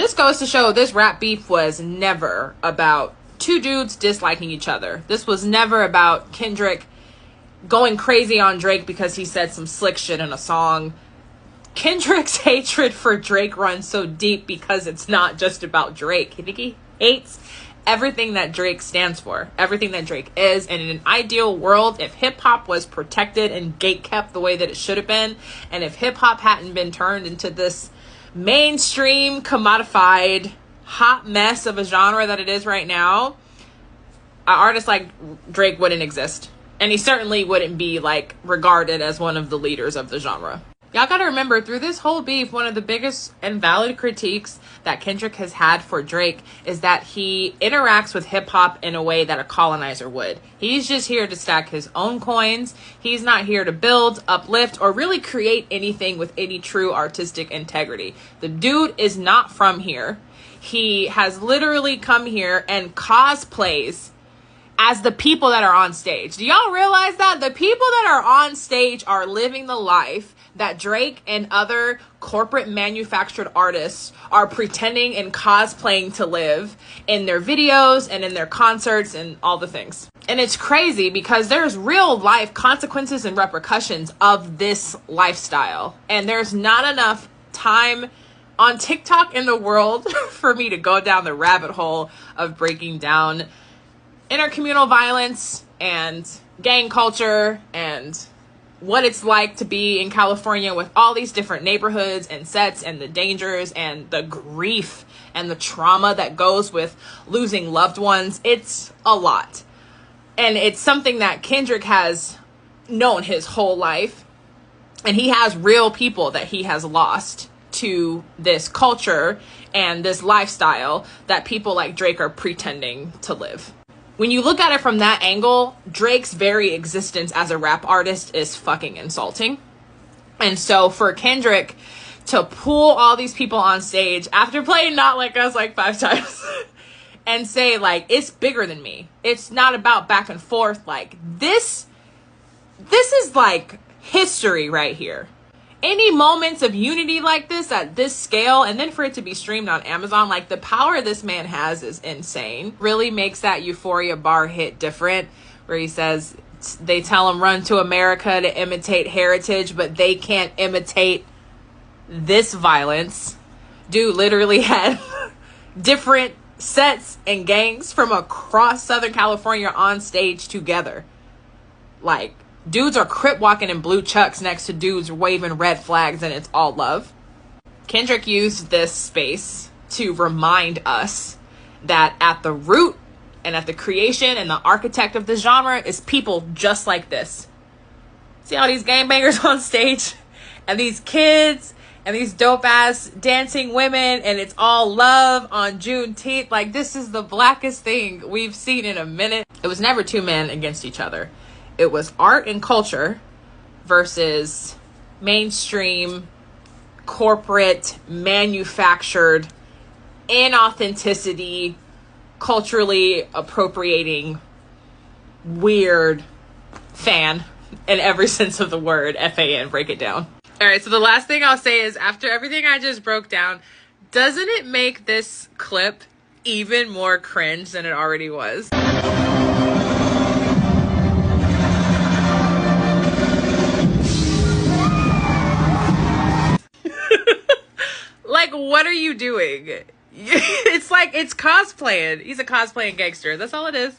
This goes to show this rap beef was never about two dudes disliking each other. This was never about Kendrick going crazy on Drake because he said some slick shit in a song. Kendrick's hatred for Drake runs so deep because it's not just about Drake. He hates everything that Drake stands for, everything that Drake is. And in an ideal world, if hip-hop was protected and gatekept the way that it should have been, and if hip-hop hadn't been turned into this mainstream, commodified, hot mess of a genre that it is right now, an artist like Drake wouldn't exist. And he certainly wouldn't be like regarded as one of the leaders of the genre. Y'all gotta remember, through this whole beef, one of the biggest and valid critiques that Kendrick has had for Drake is that he interacts with hip-hop in a way that a colonizer would. He's just here to stack his own coins. He's not here to build, uplift, or really create anything with any true artistic integrity. The dude is not from here. He has literally come here and cosplays as the people that are on stage. Do y'all realize that? The people that are on stage are living the life that Drake and other corporate manufactured artists are pretending and cosplaying to live in their videos and in their concerts and all the things. And it's crazy because there's real life consequences and repercussions of this lifestyle. And there's not enough time on TikTok in the world for me to go down the rabbit hole of breaking down intercommunal violence and gang culture and what it's like to be in California with all these different neighborhoods and sets and the dangers and the grief and the trauma that goes with losing loved ones. It's a lot. And it's something that Kendrick has known his whole life. And he has real people that he has lost to this culture and this lifestyle that people like Drake are pretending to live. When you look at it from that angle, Drake's very existence as a rap artist is fucking insulting. And so for Kendrick to pull all these people on stage after playing Not Like Us like 5 times and say like, it's bigger than me. It's not about back and forth. Like this is like history right here. Any moments of unity like this at this scale, and then for it to be streamed on Amazon, like the power this man has is insane. Really makes that Euphoria bar hit different, where he says they tell him run to America to imitate heritage, but they can't imitate this violence. Dude literally had different sets and gangs from across Southern California on stage together. Like, dudes are crip walking in blue chucks next to dudes waving red flags, and it's all love. Kendrick used this space to remind us that at the root and at the creation and the architect of the genre is people just like this. See all these gangbangers on stage and these kids and these dope ass dancing women, and it's all love on Juneteenth. Like, this is the blackest thing we've seen in a minute. It was never two men against each other. It was art and culture versus mainstream, corporate, manufactured, inauthenticity, culturally appropriating, weird fan in every sense of the word. F-A-N, break it down. All right, so the last thing I'll say is, after everything I just broke down, doesn't it make this clip even more cringe than it already was? Like, what are you doing? It's like, it's cosplaying. He's a cosplaying gangster. That's all it is.